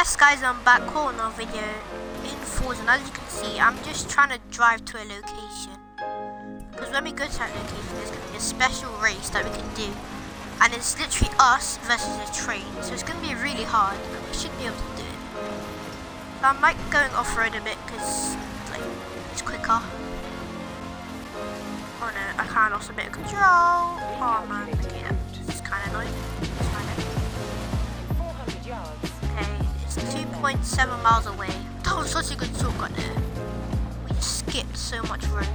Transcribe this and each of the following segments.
Yes guys, I'm back with another video in Forza, and as you can see, I'm just trying to drive to a location. Because when we go to that location, there's going to be a special race that we can do. And it's literally us versus a train, so it's going to be really hard, but we should be able to do it. So I'm like going off-road a bit, because it's quicker. Oh no, I kind of lost a bit of control. Oh man, okay, that's kind of annoying. Let's find it. 400 yards. Okay, it's 2.7 miles away. That was such a good shortcut there. We just skipped so much road.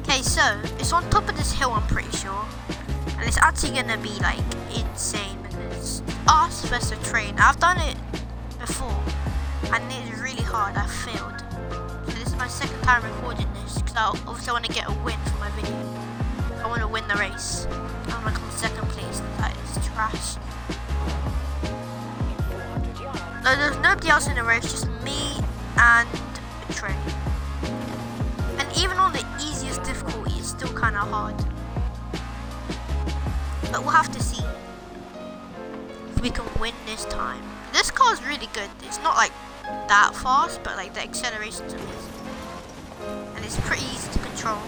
Okay, so it's on top of this hill, I'm pretty sure, and it's actually gonna be like insane because us versus a train. I've done it before, and it is really hard. I failed. So this is my second time recording this because I obviously want to get a win for my video. I want to win the race. I want to come second place. That is trash. No, there's nobody else in the race, just me and a train. And even on the easiest difficulty, it's still kind of hard. But we'll have to see if we can win this time. This car is really good. It's not like that fast, but like the acceleration's amazing. And it's pretty easy to control.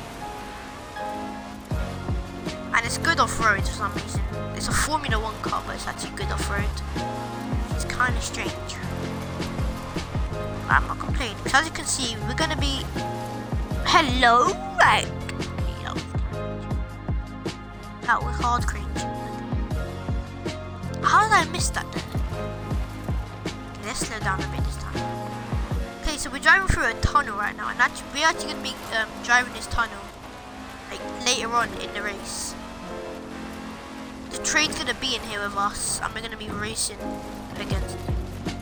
And it's good off-road for some reason. It's a Formula 1 car, but it's actually good off-road. It's kind of strange. But I'm not complaining. Because as you can see, we're going to be... Hello, right? That was hard cringe. How did I miss that then? Okay, let's slow down a bit this time. Okay, so we're driving through a tunnel right now, and we're actually going to be driving this tunnel like later on in the race. The train's going to be in here with us, and we're going to be racing against it.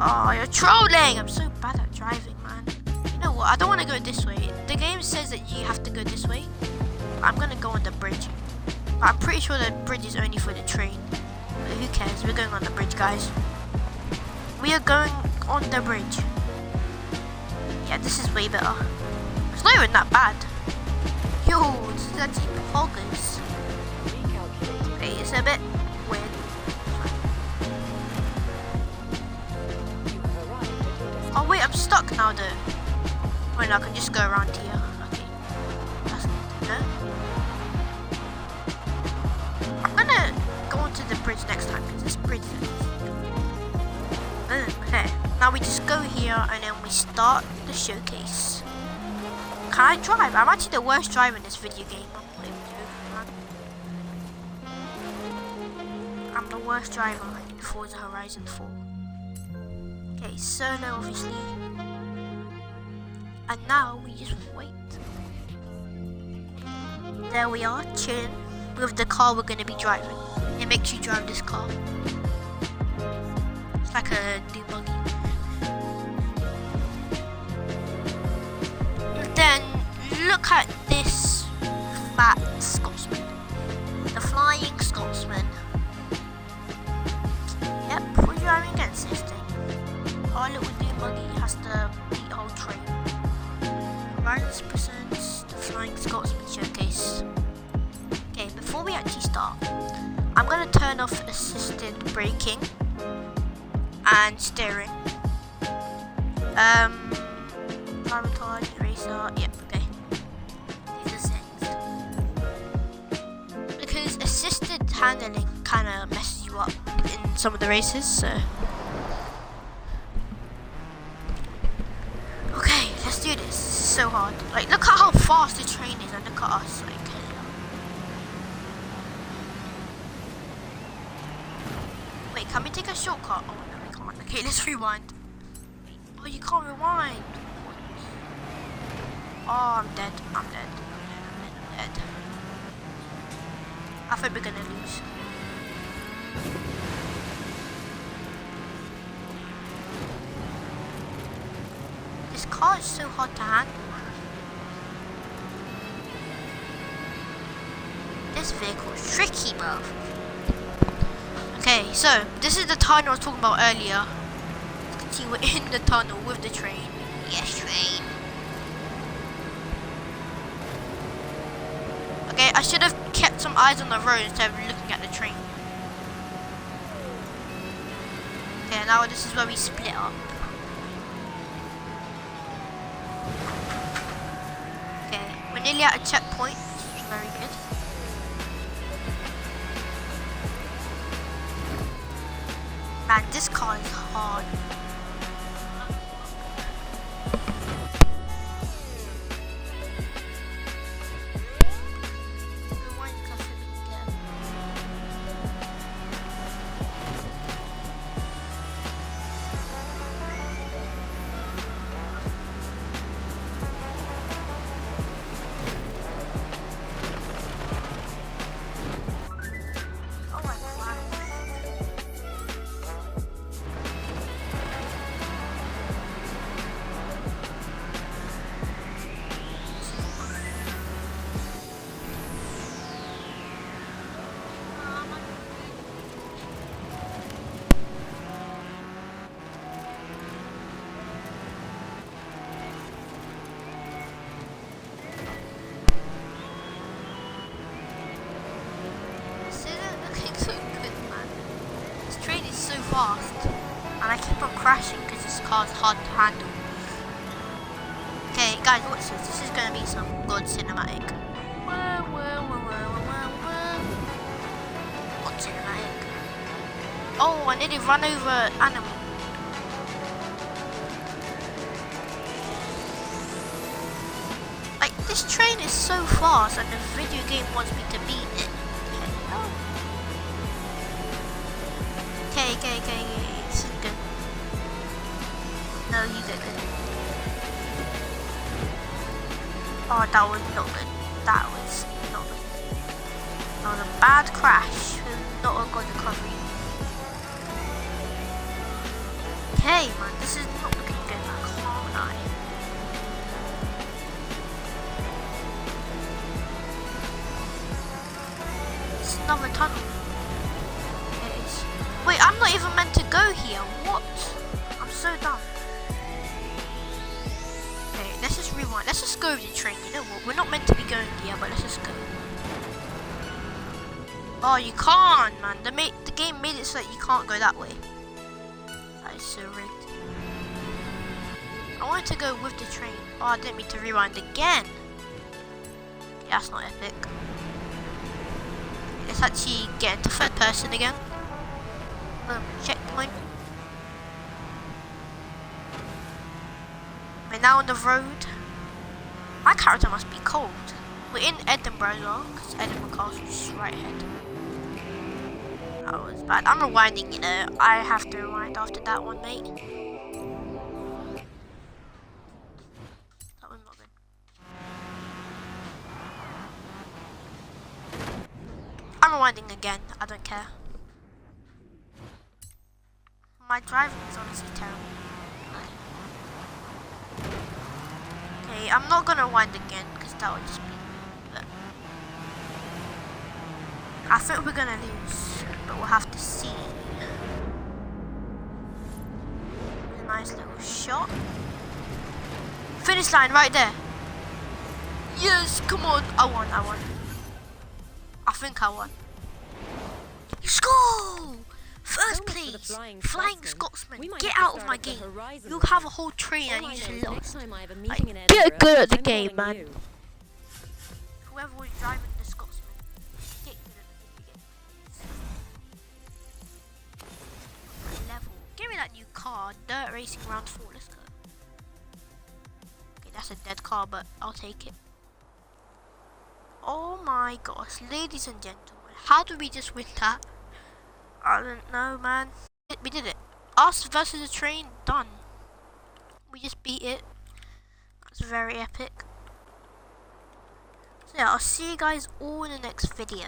Oh, you're trolling! I'm so bad at driving, man. You know what? I don't want to go this way. The game says that you have to go this way. I'm going to go on the bridge. But I'm pretty sure the bridge is only for the train. But who cares? We're going on the bridge, guys. We are going on the bridge. Yeah, this is way better. It's not even that bad. Yo, this is actually poggers. Okay, it's a bit weird. Oh wait, I'm stuck now though. Wait, I can just go around here. Okay. That's good to know. I'm gonna go onto the bridge next time because this bridge is okay. Now we just go here and then we start the showcase. Can I drive? I'm actually the worst driver in this video game. I'm the worst driver in Forza Horizon 4. Okay, solo obviously. And now we just wait. There we are, chilling with the car we're going to be driving. It makes you drive this car. It's like a new buggy. Then look at this fat Scotsman. The Flying Scotsman. Yep, we're driving against this thing. Our little new buggy has to beat the whole train. Riders presents the Flying Scotsman showcase. Okay, before we actually start, I'm going to turn off assisted braking and steering. Sabotage, eraser, yep, okay. These are settings. Because assisted handling kind of messes you up in some of the races, so. Okay, let's do this. This is so hard. Like, look at how fast the train is, and look at us. Like, wait, can we take a shortcut? Oh no, we can't. Okay, let's rewind. Oh, you can't rewind. Oh, I'm dead. I'm dead. I'm dead. I think we're gonna lose. This car is so hard to handle. This vehicle is tricky, bro. Okay, so this is the tunnel I was talking about earlier. You can see we're in the tunnel with the train. Yes, train. Okay, I should have kept some eyes on the road instead of looking at the train. now this is where we split up. Okay, we're nearly at a checkpoint, which is very good. Man, this car is hard. So fast, and I keep on crashing because this car's hard to handle. Okay, guys, watch this. This is gonna be some good cinematic. What cinematic? Oh, I nearly run over an animal. Like, this train is so fast, and the video game wants me to beat it. Okay, this is good. No, you get good. Oh, that was not good. That was not good. That was a bad crash with not a good recovery. Okay, man, this is not looking good. I can't lie. It's another tunnel. Wait, I'm not even meant to go here. What? I'm so dumb. Okay, let's just rewind. Let's just go with the train. You know what? We're not meant to be going here, but let's just go. Oh, you can't, man. The game made it so that you can't go that way. That is so rigged. I wanted to go with the train. Oh, I didn't mean to rewind again. Okay, that's not epic. Let's actually get into third person again. Checkpoint. We're now on the road. My character must be cold. We're in Edinburgh as well, because Edinburgh Castle is right ahead. That was bad. I'm rewinding, you know. I have to rewind after that one, mate. That was not good. I'm rewinding again. I don't care. My driving is honestly terrible. Okay, I'm not gonna wind again because that would just be. But I think we're gonna lose, but we'll have to see. A nice little shot. Finish line right there. Yes, come on. I won. I think I won. Let's go! First place, Flying Scotsman. Get out of my game. You'll have a whole train and you just lost. Like, get good at the game, man. Whoever was driving the Scotsman, get good at the game. Level. Give me that new car. Dirt Racing Round 4. Let's go. Okay, that's a dead car, but I'll take it. Oh my gosh, ladies and gentlemen, how did we just win that? I don't know, man. We did it. Us versus the train, done. We just beat it. That's very epic. So yeah, I'll see you guys all in the next video.